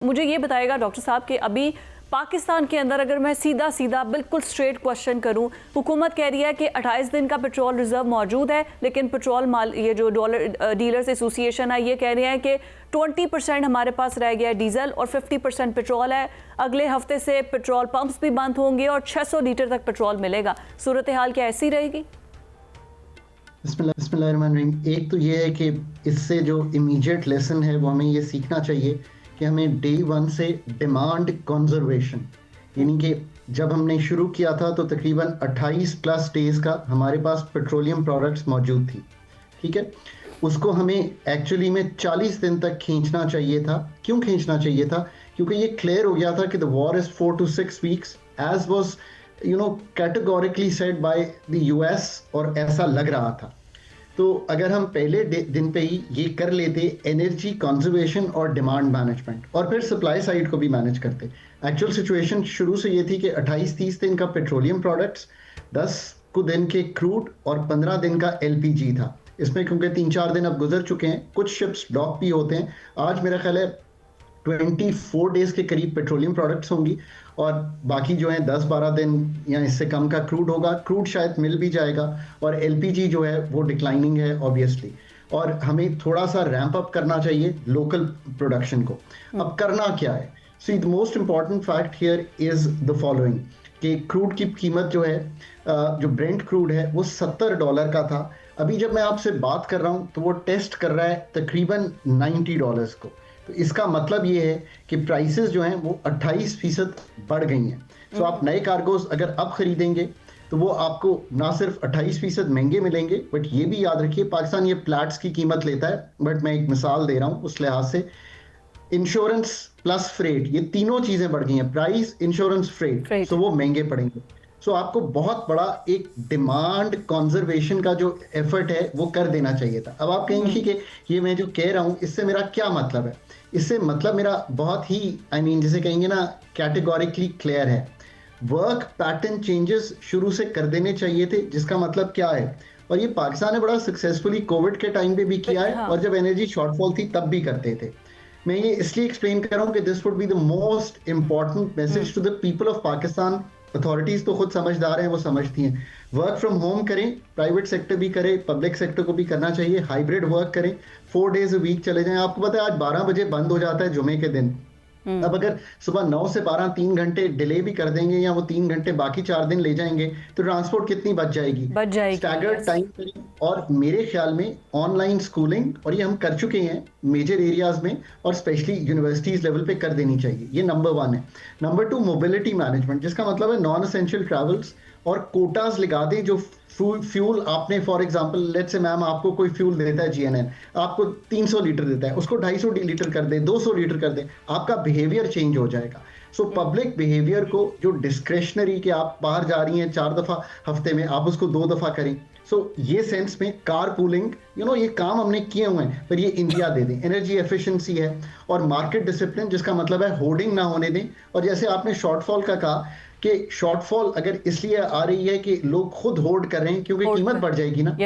मुझे ये बताएगा डॉक्टर साहब कि अभी पाकिस्तान के अंदर अगर मैं सीधा सीधा बिल्कुल स्ट्रेट क्वेश्चन करूं, हुकूमत कह रही है कि 28 दिन का पेट्रोल रिजर्व मौजूद है, लेकिन पेट्रोल माल ये जो डीलर्स एसोसिएशन है ये कह रहे हैं कि 20% हमारे पास रह गया है डीजल और 50% पेट्रोल है। अगले हफ्ते से पेट्रोल पंप्स भी बंद होंगे और 600 लीटर तक पेट्रोल मिलेगा। सूरत हाल क्या ऐसी रहेगी? बिस्मिल्लाहिर्रहमानिर्रहीम। एक तो ये है कि इससे जो इमीडिएट लेसन है वो हमें ये सीखना चाहिए कि हमें डे वन से डिमांड कंजर्वेशन, यानी कि जब हमने शुरू किया था तो तकरीबन 28 प्लस डेज का हमारे पास पेट्रोलियम प्रोडक्ट्स मौजूद थी, ठीक है। उसको हमें एक्चुअली में 40 दिन तक खींचना चाहिए था। क्यों खींचना चाहिए था? क्योंकि ये क्लियर हो गया था कि the war is 4 to 6 weeks as was categorically said by the US, और ऐसा लग रहा था। तो अगर हम पहले दिन पे ही ये कर लेते, एनर्जी कंजर्वेशन और डिमांड मैनेजमेंट, और फिर सप्लाई साइड को भी मैनेज करते। एक्चुअल सिचुएशन शुरू से ये थी कि 28-30 दिन का पेट्रोलियम प्रोडक्ट्स, 10 को दिन के क्रूड और 15 दिन का एलपीजी था। इसमें क्योंकि 3-4 दिन अब गुजर चुके हैं, कुछ शिप्स डॉक भी होते हैं। आज मेरा ख्याल है 24 डेज के करीब पेट्रोलियम प्रोडक्ट्स होंगी और बाकी जो है 10-12 दिन या इससे कम का क्रूड होगा। क्रूड शायद मिल भी जाएगा और एलपीजी जो है वो डिक्लाइनिंग है ऑब्वियसली, और हमें थोड़ा सा रैंप अप करना चाहिए लोकल प्रोडक्शन को। अब करना क्या है? See the most important fact here is the following कि क्रूड की कीमत जो है, जो ब्रेंट क्रूड है वो $70 का था। अभी जब मैं आपसे बात कर रहा हूँ तो वो टेस्ट कर रहा है तकरीबन $90 को। तो इसका मतलब ये है कि प्राइसेस जो हैं वो 28% बढ़ गई हैं। सो आप नए कार्गोज अगर अब खरीदेंगे तो वो आपको ना सिर्फ 28% महंगे मिलेंगे, बट ये भी याद रखिए पाकिस्तान ये फ्लैट्स की कीमत लेता है, बट मैं एक मिसाल दे रहा हूँ उस लिहाज से। इंश्योरेंस प्लस फ्रेट, ये तीनों चीजें बढ़ गई हैं, प्राइस, इंश्योरेंस, फ्रेट, सो वो महंगे पड़ेंगे। सो आपको बहुत बड़ा एक डिमांड कंजर्वेशन का जो एफर्ट है वो कर देना चाहिए था। अब आप कहेंगे कि ये मैं जो कह रहा हूँ इससे मेरा क्या मतलब है? इससे मतलब मेरा बहुत ही जिसे कहेंगे ना कैटेगोरिकली क्लियर है। वर्क पैटर्न चेंजेस शुरू से कर देने चाहिए थे, जिसका मतलब क्या है, और ये पाकिस्तान ने बड़ा सक्सेसफुली कोविड के टाइम पे भी किया है, और जब एनर्जी शॉर्टफॉल थी तब भी करते थे। मैं ये इसलिए एक्सप्लेन कर रहा हूँ कि this would be the most important message to the people of Pakistan. Authorities तो खुद समझदार हैं, वो समझती हैं। वर्क फ्रॉम होम करें, प्राइवेट सेक्टर भी करे, पब्लिक सेक्टर को भी करना चाहिए। हाइब्रिड वर्क करें, 4 डेज अ वीक चले जाएं। आपको पता है आज 12 बजे बंद हो जाता है जुमे के दिन। अब अगर सुबह 9 से 12 3 घंटे डिले भी कर देंगे या वो 3 घंटे बाकी 4 दिन ले जाएंगे तो ट्रांसपोर्ट कितनी बच जाएगी? स्टैगर्ड टाइम करें, और मेरे ख्याल में ऑनलाइन स्कूलिंग, और ये हम कर चुके हैं मेजर एरियाज में और स्पेशली यूनिवर्सिटीज लेवल पे कर देनी चाहिए। ये नंबर 1 है। नंबर 2 मोबिलिटी मैनेजमेंट, जिसका मतलब है नॉन एसेंशियल ट्रैवल्स, और कोटाज लगा दें। जो फ्यूल आपने for example let's say ma'am आपको कोई फ्यूल देता है जीएनएन, आपको 300 लीटर देता है, उसको 250 लीटर कर दे, 200 लीटर कर दे, आपका बिहेवियर चेंज हो जाएगा। सो पब्लिक बिहेवियर को जो डिस्क्रेशनरी के आप बाहर जा रही हैं 4 दफा हफ्ते में, आप उसको 2 दफा करें। सो ये सेंस में कार पूलिंग, ये काम हमने किए हुए हैं, पर ये इंडिया दे दें। एनर्जी एफिशिएंसी है और मार्केट डिसिप्लिन, जिसका मतलब है होर्डिंग ना होने दें। और जैसे आपने शॉर्टफॉल का कहा कि शॉर्टफॉल अगर इसलिए आ रही है कि लोग खुद होल्ड कर रहे हैं क्योंकि कीमत बढ़ जाएगी ना।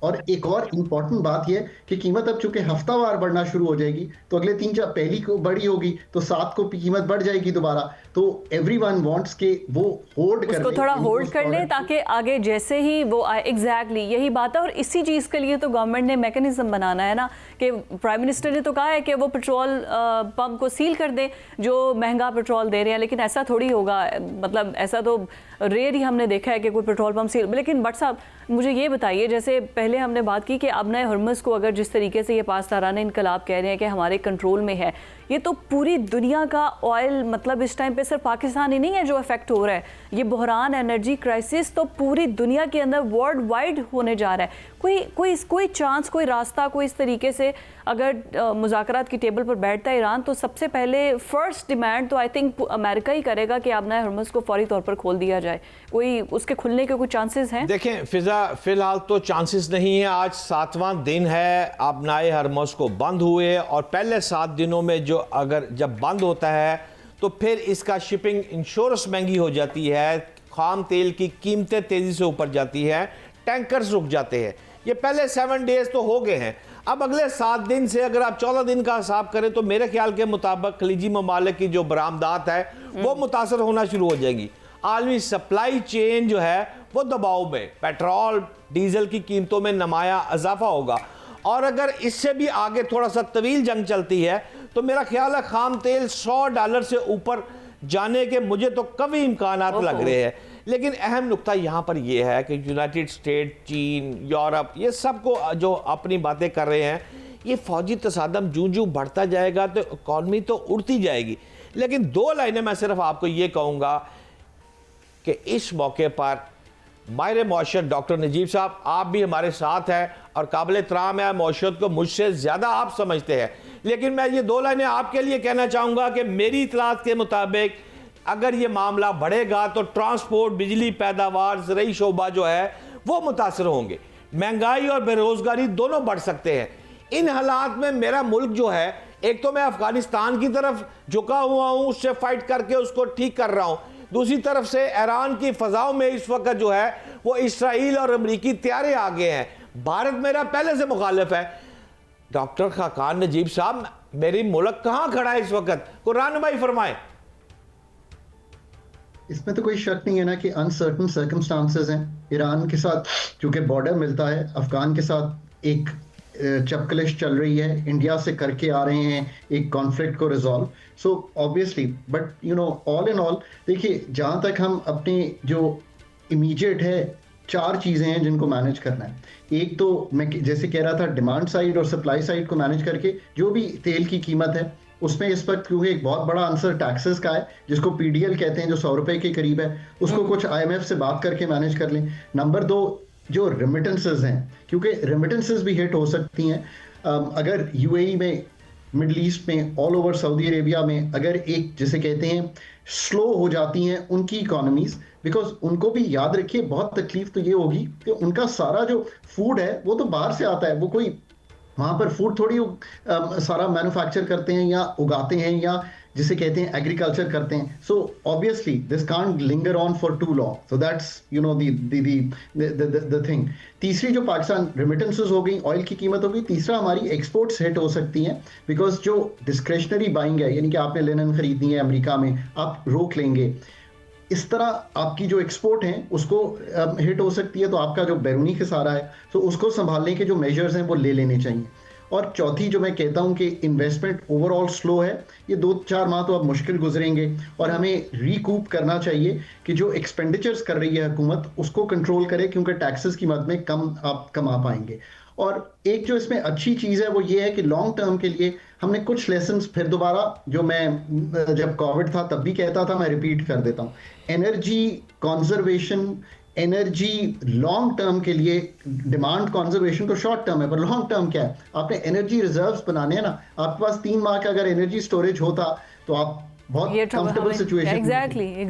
और एक और इंपॉर्टेंट बात यह कि कीमत अब चूंकि हफ्तावार बढ़ना शुरू हो जाएगी तो अगले 3-4 पहली को बढ़ी होगी तो 7 को कीमत बढ़ जाएगी दोबारा। तो एवरीवन वांट्स के वो होल्ड कर ले, उसको थोड़ा होल्ड कर ले ताकि आगे जैसे ही वो आए। एग्जैक्टली यही बात है, और इसी चीज़ के लिए तो गवर्नमेंट ने मैकेनिज्म बनाना है ना, कि प्राइम मिनिस्टर ने तो कहा है कि वो पेट्रोल पंप को सील कर दे जो महंगा पेट्रोल दे रहे हैं, लेकिन ऐसा थोड़ी होगा। मतलब ऐसा तो रेयर ही हमने देखा है कि कोई पेट्रोल पंप सील। लेकिन बट साहब मुझे ये बताइए, जैसे पहले हमने बात की कि अब नए हर्मस को अगर जिस तरीके से ये पासदाराना इनकलाब कह रहे हैं कि हमारे कंट्रोल में है, ये तो पूरी दुनिया का ऑयल, मतलब इस टाइम पे सिर्फ पाकिस्तान ही नहीं है जो इफेक्ट हो रहा है। ये बहरान, एनर्जी क्राइसिस तो पूरी दुनिया के अंदर वर्ल्ड वाइड होने जा रहा है। कोई चांस, कोई रास्ता, कोई इस तरीके से अगर मुज़ाकरात की टेबल पर बैठता है ईरान, तो सबसे पहले फर्स्ट डिमांड तो आई थिंक अमेरिका ही करेगा कि अब नए हर्मस को फौरी तौर पर खोल दिया जाए। कोई उसके खुलने के कोई चांसेस हैं? देखें फिजा, फिलहाल तो चांसेस नहीं है। आज 7वां दिन है अब नए हर्मस को बंद हुए, और पहले 7 दिनों में जब बंद होता है तो फिर इसका शिपिंग इंश्योरेंस महंगी हो जाती है, खाम तेल की कीमतें तेज़ी से ऊपर जाती है, टैंकर्स रुक जाते हैं। ये पहले 7 डेज तो हो गए हैं, अब अगले 7 दिन से अगर आप 14 दिन का हिसाब करें तो मेरे ख्याल के मुताबिक खलीजी ममालिक की जो बरामदात है वो मुतासर होना शुरू हो जाएगी। आलमी सप्लाई चेन जो है वो दबाव में, पेट्रोल डीजल की कीमतों में नुमाया इजाफा होगा। और अगर इससे भी आगे थोड़ा सा तवील जंग चलती है तो मेरा ख्याल है खाम तेल $100 से ऊपर जाने के मुझे तो कभी इम्कानात लग रहे हैं। लेकिन अहम नुक्ता यहाँ पर यह है कि यूनाइटेड स्टेट, चीन, यूरोप, ये सब को जो अपनी बातें कर रहे हैं, ये फौजी तसादम जूं जूं बढ़ता जाएगा तो इकॉनमी तो उड़ती जाएगी। लेकिन 2 लाइनें मैं सिर्फ आपको ये कहूँगा कि इस मौके पर माहिर मौशत डॉक्टर नजीब साहब, आप भी हमारे साथ हैं और काबिल एहतराम है, मौशत को मुझसे ज़्यादा आप समझते हैं। लेकिन मैं ये 2 लाइनें आपके लिए कहना चाहूँगा कि मेरी इतलात के मुताबिक अगर ये मामला बढ़ेगा तो ट्रांसपोर्ट, बिजली पैदावार, ज़रूरी शोबा जो है वो मुतासर होंगे, महंगाई और बेरोज़गारी दोनों बढ़ सकते हैं। इन हालात में मेरा मुल्क जो है, एक तो मैं अफगानिस्तान की तरफ झुका हुआ हूँ, उससे फाइट करके उसको ठीक कर रहा हूँ, दूसरी तरफ से ईरान की फ़ज़ाओं में इस वक्त जो है वो इसराइल और अमरीकी तैयारे आ गए हैं। भारत मेरा पहले से मुखालिफ है। डॉक्टर खाकान नजीब साहब, मेरी मुल्क कहाँ खड़ा है इस वक्त, को रहनुमाई फरमाएं। इसमें तो कोई शक नहीं है ना कि अनसर्टन सर्कमस्टांसेस हैं। ईरान के साथ चूंकि बॉर्डर मिलता है, अफगान के साथ एक चपकलिश चल रही है, इंडिया से करके आ रहे हैं एक कॉन्फ्लिक्ट को resolve. So obviously, but you know, all in all देखिए, जहाँ तक हम अपने जो इमीडिएट है, 4 चीज़ें हैं जिनको मैनेज करना है। एक तो मैं जैसे कह रहा था, डिमांड साइड और सप्लाई साइड को मैनेज करके जो भी तेल की कीमत है उसमें इस वक्त क्योंकि एक बहुत बड़ा आंसर टैक्सेस का है, जिसको पीडीएल कहते हैं, जो 100 रुपए के करीब है, उसको कुछ आईएमएफ से बात करके मैनेज कर लें। नंबर 2, जो रेमिटेंसेस हैं, क्योंकि रेमिटेंसेस भी हिट हो सकती हैं। अगर यूएई में, मिडल ईस्ट में, ऑल ओवर सऊदी अरेबिया में अगर एक जिसे कहते हैं स्लो हो जाती हैं उनकी इकोनॉमीज, बिकॉज उनको भी याद रखिए बहुत तकलीफ तो ये होगी कि उनका सारा जो फूड है वो तो बाहर से आता है, वो कोई वहाँ पर फूड थोड़ी सारा मैन्युफैक्चर करते हैं या उगाते हैं या जिसे कहते हैं एग्रीकल्चर करते हैं। So obviously this can't linger on for too long, so that's you know the thing. तीसरी जो पाकिस्तान रेमिटेंसेस हो गई, ऑयल की कीमत हो गई। तीसरा हमारी एक्सपोर्ट्स हिट हो सकती हैं, बिकॉज जो डिस्क्रेशनरी बाइंग है, यानी कि आपने लिनन खरीदनी है अमेरिका में, आप रोक लेंगे, इस तरह आपकी जो एक्सपोर्ट हैं उसको हिट हो सकती है। तो आपका जो बैरूनी खसारा है तो उसको संभालने के जो मेजर्स हैं वो ले लेने चाहिए। और चौथी जो मैं कहता हूं कि इन्वेस्टमेंट ओवरऑल स्लो है, ये 2-4 माह तो अब मुश्किल गुजरेंगे और हमें रिकूप करना चाहिए कि जो एक्सपेंडिचर्स कर रही है हुकूमत उसको कंट्रोल करे, क्योंकि टैक्सेस की मद में कम आप कमा पाएंगे। और एक जो इसमें अच्छी चीज़ है वो ये है कि लॉन्ग टर्म के लिए हमने कुछ लेसन्स फिर दोबारा, जो मैं जब कोविड था तब भी कहता था, मैं रिपीट कर देता हूँ, energy conservation, energy long term के लिए, डिमांड कंजर्वेशन तो शॉर्ट टर्म है, पर लॉन्ग टर्म क्या है, आपने एनर्जी रिजर्व्स बनाने हैं ना। आपके पास 3 माह का अगर एनर्जी स्टोरेज होता तो आप बहुत कंफर्टेबल सिचुएशन एग्जैक्टली